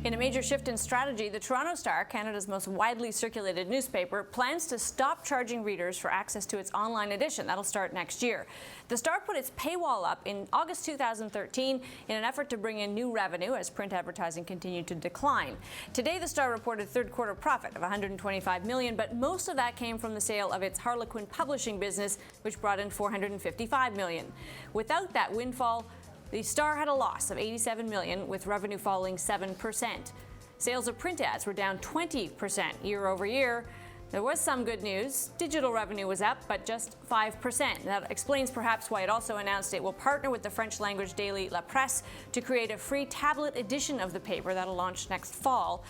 In a major shift in strategy, the Toronto Star, Canada's most widely circulated newspaper, plans to stop charging readers for access to its online edition. That'll start next year. The Star put its paywall up in August 2013 in an effort to bring in new revenue as print advertising continued to decline. Today, the Star reported third-quarter profit of $125 million, but most of that came from the sale of its Harlequin publishing business, which brought in $455 million. Without that windfall, the Star had a loss of $87 million, with revenue falling 7%. Sales of print ads were down 20% year over year. There was some good news. Digital revenue was up, but just 5%. That explains perhaps why it also announced it will partner with the French-language daily La Presse to create a free tablet edition of the paper that'll launch next fall.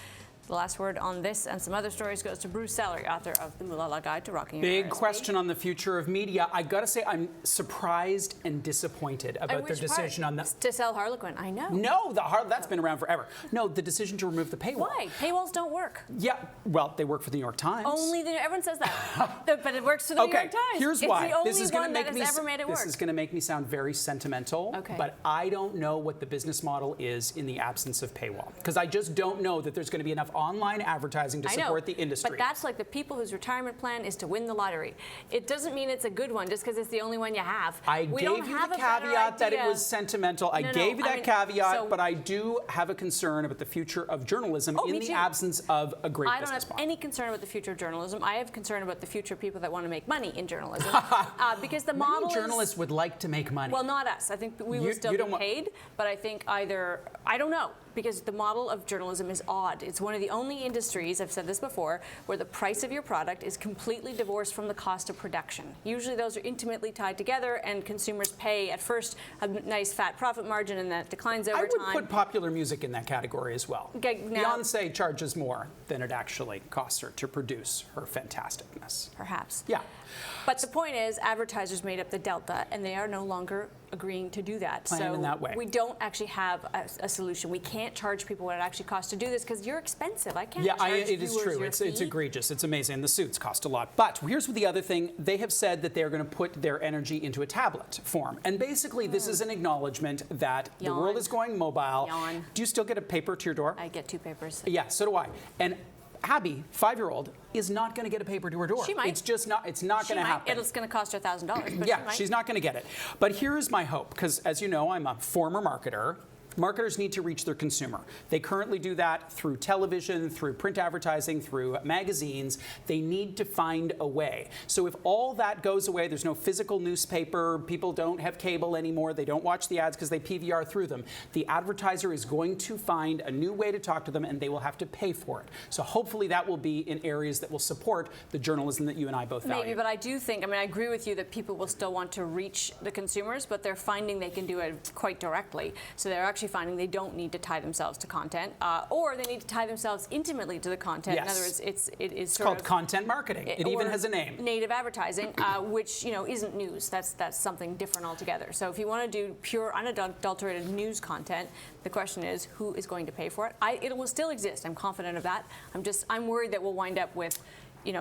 The last word on this and some other stories goes to Bruce Sellery, author of The Moolah Guide to Rocking Your Big RSP. question on the future of media. I gotta say, I'm surprised and disappointed about their decision on that. To sell Harlequin, I know. No, that's been around forever. No, the decision to remove the paywall. Why? Paywalls don't work. Yeah, well, they work for the New York Times. Everyone says that, but it works for the New York Times. Here's why. It's the only one that has ever made it work. This is going to make me sound very sentimental, but I don't know what the business model is in the absence of paywall, because I just don't know that there's going to be enough online advertising to support the industry. But that's like the people whose retirement plan is to win the lottery. It doesn't mean it's a good one just because it's the only one you have. I gave you the caveat that it was sentimental. I gave you that caveat, but I do have a concern about the future of journalism in the absence of a great business model. I don't have any concern about the future of journalism. I have concern about the future of people that want to make money in journalism. Because the model Many journalists would like to make money. Well, not us. I think we will still be paid, but I think I don't know, because the model of journalism is odd. It's one of the only industries, I've said this before, where the price of your product is completely divorced from the cost of production. Usually those are intimately tied together, and consumers pay at first a nice fat profit margin, and that declines over time. I would put popular music in that category as well. Beyonce charges more than it actually costs her to produce her fantasticness. Perhaps. Yeah. But the point is, advertisers made up the delta, and they are no longer agreeing to do that. So in that way. We don't actually have a solution. We can't charge people what it actually costs to do this because you're expensive. I can't charge it is true. It's egregious. It's amazing. And the suits cost a lot. But here's the other thing. They have said that they're going to put their energy into a tablet form. And basically, this is an acknowledgement that the world is going mobile. Do you still get a paper to your door? I get 2 papers. Yeah, so do I. And Abby, 5-year-old, is not going to get a paper to her door. She might. It's just not. It's not going to happen. It's going to cost her $1,000. But yeah, she's not going to get it. But here's my hope, because as you know, I'm a former marketer. Marketers need to reach their consumer. They currently do that through television, through print advertising, through magazines. They need to find a way. So if all that goes away, there's no physical newspaper, people don't have cable anymore, they don't watch the ads because they PVR through them, the advertiser is going to find a new way to talk to them, and they will have to pay for it. So hopefully that will be in areas that will support the journalism that you and I both value. Maybe, but I do think, I agree with you that people will still want to reach the consumers, but they're finding they can do it quite directly. So they're actually finding they don't need to tie themselves to content, or they need to tie themselves intimately to the content. Yes. In other words, it's called content marketing. It even has a name. Native advertising, which isn't news. That's something different altogether. So if you want to do pure, unadulterated news content, the question is who is going to pay for it. It will still exist. I'm confident of that. I'm worried that we'll wind up with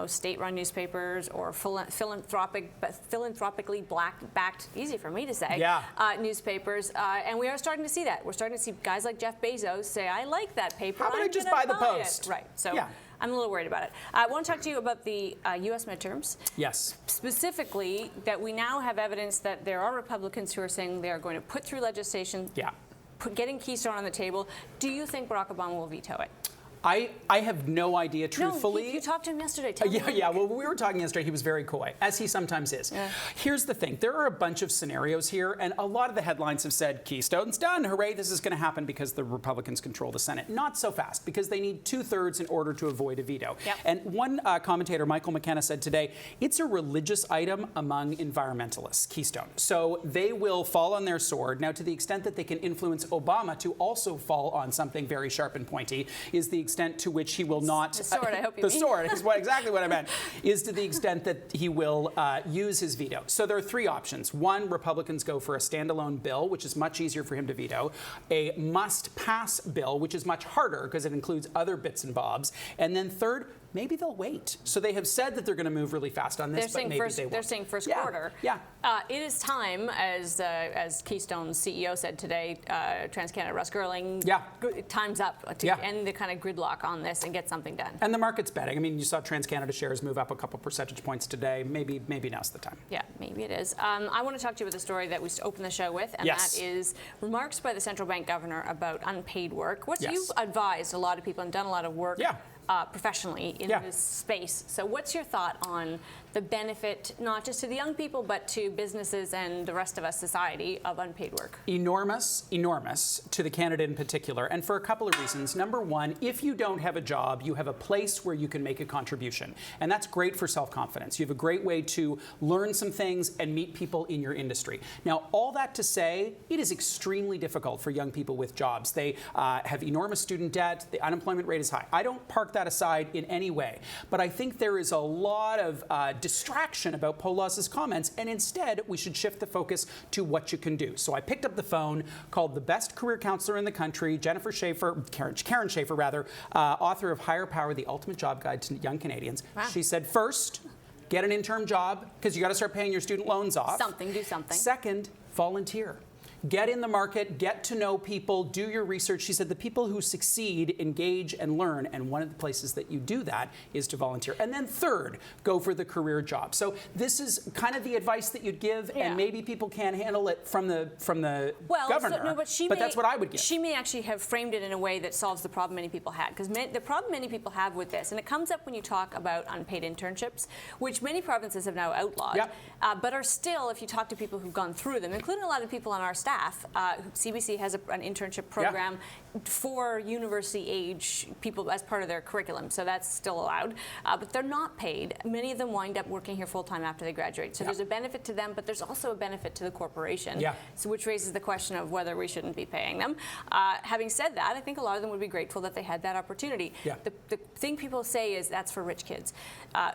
state-run newspapers or philanthropically backed, easy for me to say, newspapers. And we are starting to see that. We're starting to see guys like Jeff Bezos say, I like that paper. How about I just buy the Post? Right. So I'm a little worried about it. I want to talk to you about the U.S. midterms. Yes. Specifically, that we now have evidence that there are Republicans who are saying they are going to put through legislation, getting Keystone on the table. Do you think Barack Obama will veto it? I have no idea, truthfully. No, you talked to him yesterday. Well, we were talking yesterday. He was very coy, as he sometimes is. Yeah. Here's the thing. There are a bunch of scenarios here, and a lot of the headlines have said, Keystone's done. Hooray, this is going to happen because the Republicans control the Senate. Not so fast, because they need 2/3 in order to avoid a veto. Yep. And one commentator, Michael McKenna, said today, it's a religious item among environmentalists, Keystone. So they will fall on their sword. Now, to the extent that they can influence Obama to also fall on something very sharp and pointy is the extent to which he will not... The sword, I hope you mean. The sword is exactly what I meant, is to the extent that he will use his veto. So there are 3 options. 1, Republicans go for a standalone bill, which is much easier for him to veto. A must-pass bill, which is much harder because it includes other bits and bobs. And then 3rd, maybe they'll wait. So they have said that they're going to move really fast on this, but maybe they won't. They're saying first Yeah. quarter. Yeah. It is time, as Keystone's CEO said today, TransCanada Russ Girling, Yeah. time's up to end the kind of gridlock on this and get something done. And the market's betting. I mean, you saw TransCanada shares move up a couple percentage points today. Maybe now's the time. Yeah, maybe it is. I want to talk to you about the story that we opened the show with, and Yes. that is remarks by the central bank governor about unpaid work. Yes. You've advised a lot of people and done a lot of work Yeah. professionally in Yeah. this space. So what's your thought on the benefit, not just to the young people, but to businesses and the rest of us, society, of unpaid work? Enormous to the candidate in particular, and for a couple of reasons. Number one, if you don't have a job, you have a place where you can make a contribution, and that's great for self-confidence. You have a great way to learn some things and meet people in your industry. Now, all that to say, it is extremely difficult for young people with jobs. They have enormous student debt. The unemployment rate is high. I don't park that aside in any way, but I think there is a lot of distraction about Poloz's comments, and instead we should shift the focus to what you can do. So I picked up the phone, called the best career counselor in the country, Karen Schaefer rather, author of Higher Power, the Ultimate Job Guide to Young Canadians. Wow. She said, first, get an interim job, because you got to start paying your student loans off. Do something. Second, volunteer. Get in the market, get to know people, do your research. She said the people who succeed engage and learn, and one of the places that you do that is to volunteer. And then third, go for the career job. So this is kind of the advice that you'd give, and maybe people can't handle it from the governor. But that's what I would give. She may actually have framed it in a way that solves the problem many people had, because the problem many people have with this, and it comes up when you talk about unpaid internships, which many provinces have now outlawed, but are still, if you talk to people who've gone through them, including a lot of people on our staff, CBC has an internship program for university-age people as part of their curriculum, so that's still allowed. But they're not paid. Many of them wind up working here full-time after they graduate. So there's a benefit to them, but there's also a benefit to the corporation, so which raises the question of whether we shouldn't be paying them. Having said that, I think a lot of them would be grateful that they had that opportunity. The thing people say is that's for rich kids.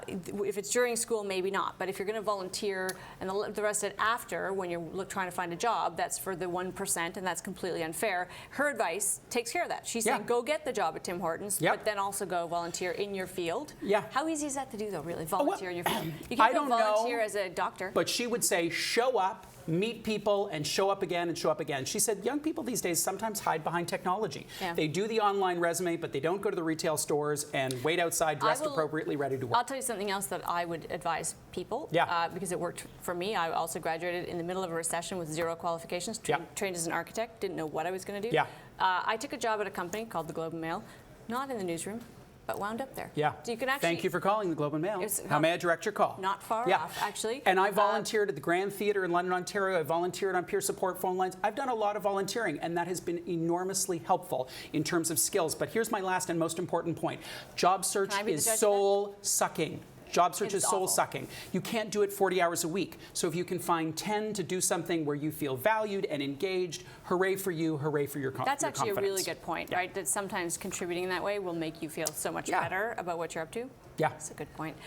If it's during school, maybe not. But if you're going to volunteer and the rest of it after, when you're trying to find a job, that's for the 1%, and that's completely unfair. Her advice takes care of that. She's saying go get the job at Tim Hortons, but then also go volunteer in your field. How easy is that to do, though, really? Volunteer in your field. You can't go volunteer as a doctor. But she would say, show up, meet people, and show up again and show up again. She said young people these days sometimes hide behind technology. They do the online resume, but they don't go to the retail stores and wait outside dressed appropriately, ready to work. I'll tell you something else that I would advise people, because it worked for me. I also graduated in the middle of a recession with 0 qualifications, trained as an architect, didn't know what I was going to do. I took a job at a company called the Globe and Mail, not in the newsroom, but wound up there. So you can actually. Thank you for calling the Globe and Mail. How may I direct your call? Not far off, actually. And I volunteered at the Grand Theatre in London, Ontario. I volunteered on peer support phone lines. I've done a lot of volunteering, and that has been enormously helpful in terms of skills. But here's my last and most important point. Job search is soul-sucking. Job search is soul-sucking. You can't do it 40 hours a week. So if you can find 10 to do something where you feel valued and engaged, hooray for you, hooray for your confidence. That's actually a really good point, right? That sometimes contributing in that way will make you feel so much better about what you're up to. That's a good point.